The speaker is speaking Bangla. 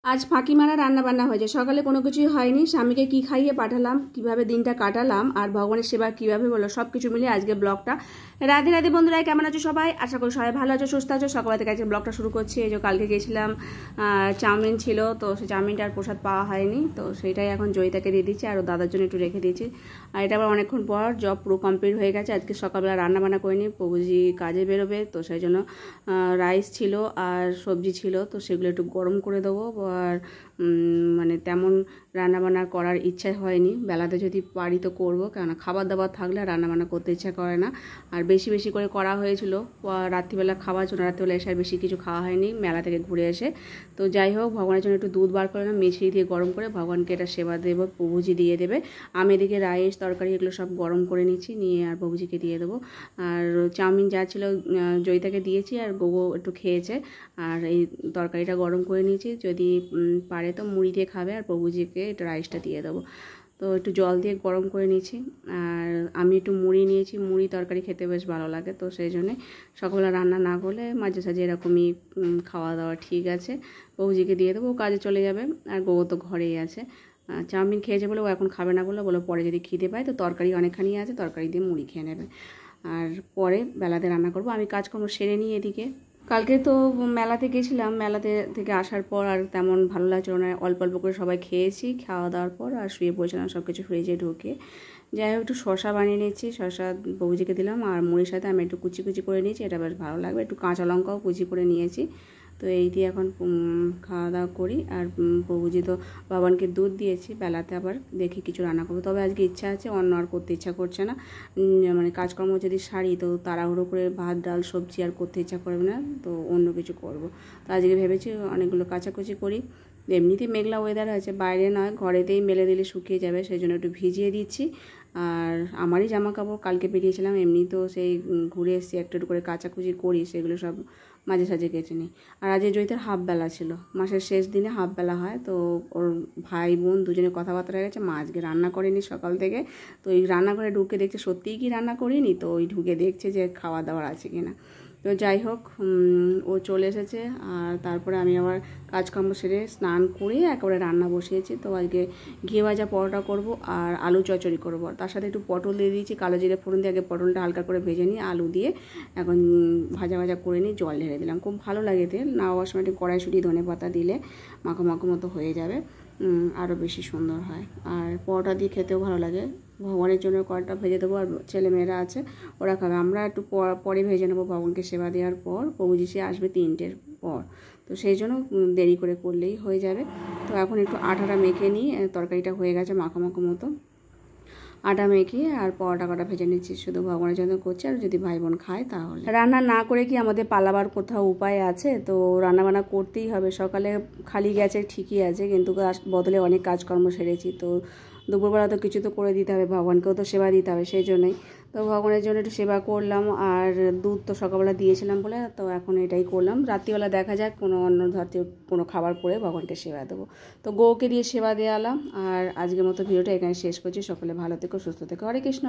আজ ফাঁকি মারা রান্না বান্না হয়েছে। সকালে কোনো কিছুই হয়নি। স্বামীকে কি খাইয়ে পাঠালাম, কিভাবে দিনটা কাটালাম, আর ভগবানের সেবা কিভাবে হলো, সব কিছু মিলিয়ে আজকে ব্লগটা। রাধে রাধে বন্ধুরা, কেমন আছো সবাই? আশা করি সবাই ভালো আছো, সুস্থ আছো। সকাল থেকে আজকে ব্লগটা শুরু করছি। এই যে কালকে গেছিলাম, চাউমিন ছিল, তো সেই চাউমিনটা আর প্রসাদ পাওয়া হয়নি, তো সেইটাই এখন জয়িতাকে দিয়ে দিচ্ছি আর দাদার জন্য একটু রেখে দিয়েছি। আর এটা আবার অনেকক্ষণ পর জব পুরো কমপ্লিট হয়ে গেছে। আজকে সকালবেলা রান্না বান্না করিনি, প্রভুজি কাজে বেরোবে, তো সেই জন্য রাইস ছিল আর সবজি ছিল, তো সেগুলো একটু গরম করে দেবো। আর মানে তেমন রান্নাবান্না করার ইচ্ছা হয়নি। বেলাতে যদি পারি তো করবো, কেননা খাবার দাবার থাকলে রান্নাবান্না করতে ইচ্ছা করে না। আর বেশি বেশি করে করা হয়েছিল রাত্রিবেলা খাওয়ার জন্য। রাত্রিবেলা এসে আর বেশি কিছু খাওয়া হয়নি মেলা থেকে ঘুরে এসে। তো যাই হোক, ভগবানের জন্য একটু দুধ বার করে না, মিছরি দিয়ে গরম করে ভগবানকে এটা সেবা দেবো, প্রভুজি দিয়ে দেবে। আমি এদিকে রাইস তরকারি এগুলো সব গরম করে নিচ্ছি, নিয়ে আর প্রভুজিকে দিয়ে দেবো। আর চাউমিন যা ছিল জয়িতাকে দিয়েছি, আর গোগো একটু খেয়েছে। আর এই তরকারিটা গরম করে নিয়েছি, যদি পারে তো মুড়ি দিয়ে খাবে, আর প্রভুজিকে এটা রাইসটা দিয়ে দেবো। তো একটু জল দিয়ে গরম করে নিয়েছি। আর আমি একটু মুড়ি নিয়েছি, মুড়ি তরকারি খেতে বেশ ভালো লাগে, তো সেই জন্যে সকালবেলা রান্না না করলে মাঝে সাঝে এরকমই খাওয়া দাওয়া ঠিক আছে। প্রভুজিকে দিয়ে দেবো, ও কাজে চলে যাবে, আর গোগো তো ঘরেই আছে। চাউমিন খেয়েছে বলে ও এখন খাবে না, বলে পরে যদি খিদে পায় তো তরকারি অনেকখানি আছে, তরকারি দিয়ে মুড়ি খেয়ে নেবে। আর পরে বেলাতে রান্না করব। আমি কাজকর্ম সেরে নিই এদিকে। কালকে তো মেলাতে গেছিলাম, মেলাতে থেকে আসার পর আর তেমন ভালো লাগছিল না, অল্প অল্প করে সবাই খেয়েছি, খাওয়া দাওয়ার পর আর শুয়ে পড়েছিলাম সব কিছু ফ্রিজে ঢুকে। যাই হোক, একটু শশা বানিয়ে নিয়েছি, শশা বৌজিকে দিলাম, আর মুড়ির সাথে আমি একটু কুচি কুচি করে নিয়েছি, এটা বেশ ভালো লাগবে। একটু কাঁচা লঙ্কাও কুচি করে নিয়েছি। তো এই দিয়ে এখন খাওয়া দাওয়া করি। আর প্রভুজি তো বাবানকে দুধ দিয়েছি, বেলাতে আবার দেখি কিছু রান্না করবো। তবে আজকে ইচ্ছা আছে, অন্য আর করতে ইচ্ছা করছে না। মানে কাজকর্ম যদি সারি তো তাড়াহুড়ো করে ভাত ডাল সবজি আর করতে ইচ্ছা করবে না, তো অন্য কিছু করব। তো আজকে ভেবেছি অনেকগুলো কাচাকুচি করি। এমনিতেই মেঘলা ওয়েদার আছে, বাইরে নয় ঘরেতেই মেলে দিলে শুকিয়ে যাবে, সেই জন্য একটু ভিজিয়ে দিচ্ছি। আর আমারই জামা কাপড় কালকে বেরিয়েছিলাম, এমনি তো সেই ঘুরে এসেছি, একটু একটু করে কাচাকুচি করি, সেগুলো সব মাঝে সাঝে কেচে নিই। আর আজকে জয়িতার হাফ বেলা ছিল, মাসের শেষ দিনে হাফ বেলা হয়, তো ওর ভাই বোন দুজনে কথাবার্তা হয়ে গেছে। মা আজকে রান্না করেনি সকাল থেকে, তো ওই রান্নাঘরে ঢুকে দেখছে সত্যিই কি রান্না করিনি, তো ওই ঢুকে দেখছে যে খাওয়া দাওয়ার আছে কিনা। তো যাই হোক, ও চলে এসেছে, আর তারপরে আমি আবার কাজকর্ম সেরে স্নান করে একেবারে রান্না বসিয়েছি। তো আজকে ঘি ভাজা পরোটা করব আর আলু চচ্চড়ি করবো, আর তার সাথে একটু পটল দিয়ে দিয়েছি, কালো জিরে ফোড়ন দিয়ে আগে পটলটা হালকা করে ভেজে নিই, আলু দিয়ে এখন ভাজা ভাজা করে নিই, জল ঢেলে দিলাম। খুব ভালো লাগে তেল না হওয়ার সময় একটু কড়াইশুঁটি ধনে পাতা দিলে মাখো মাখো মতো হয়ে যাবে, আরও বেশি সুন্দর হয়। আর পরোটা দিয়ে খেতেও ভালো লাগে। ভগবানের জন্য কড়াটা ভেজে দেবো, আর ছেলেমেয়েরা আছে ওরা খাবে, আমরা একটু পরে ভেজে নেবো। ভগবানকে সেবা দেওয়ার পর প্রভুজি সে আসবে 3টের পর, তো সেই জন্য দেরি করে করলেই হয়ে যাবে। তো এখন একটু আটাটা মেখে নিই, তরকারিটা হয়ে গেছে মাখো মাখো মতো, আটা মেখে আর পরোটা কটা ভেজে নিচ্ছি, শুধু ভগবানের জন্য করছি। আর যদি ভাই বোন খায় তাহলে। রান্না না করে কি আমাদের পালাবার কোথাও উপায় আছে? তো রান্নাবান্না করতেই হবে। সকালে খালি গেছে ঠিকই আছে, কিন্তু বদলে অনেক কাজকর্ম সেরেছি, তো দুপুরবেলা তো কিছু তো করে দিতে হবে, ভগবানকেও তো সেবা দিতে হবে, সেই জন্যই তো ভগবানের জন্য একটু সেবা করলাম। আর দুধ তো সকালবেলা দিয়েছিলাম বলে, তো এখন এটাই করলাম। রাত্রিবেলা দেখা যাক কোনো অন্য জাতীয় কোনো খাবার করে ভগবানকে সেবা দেবো। তো গৌকে দিয়ে সেবা দেওয়ালাম। আর আজকের মতো ভিডিওটা এখানে শেষ করছি। সকলে ভালো থেকো, সুস্থ থেকো। হরে কৃষ্ণ।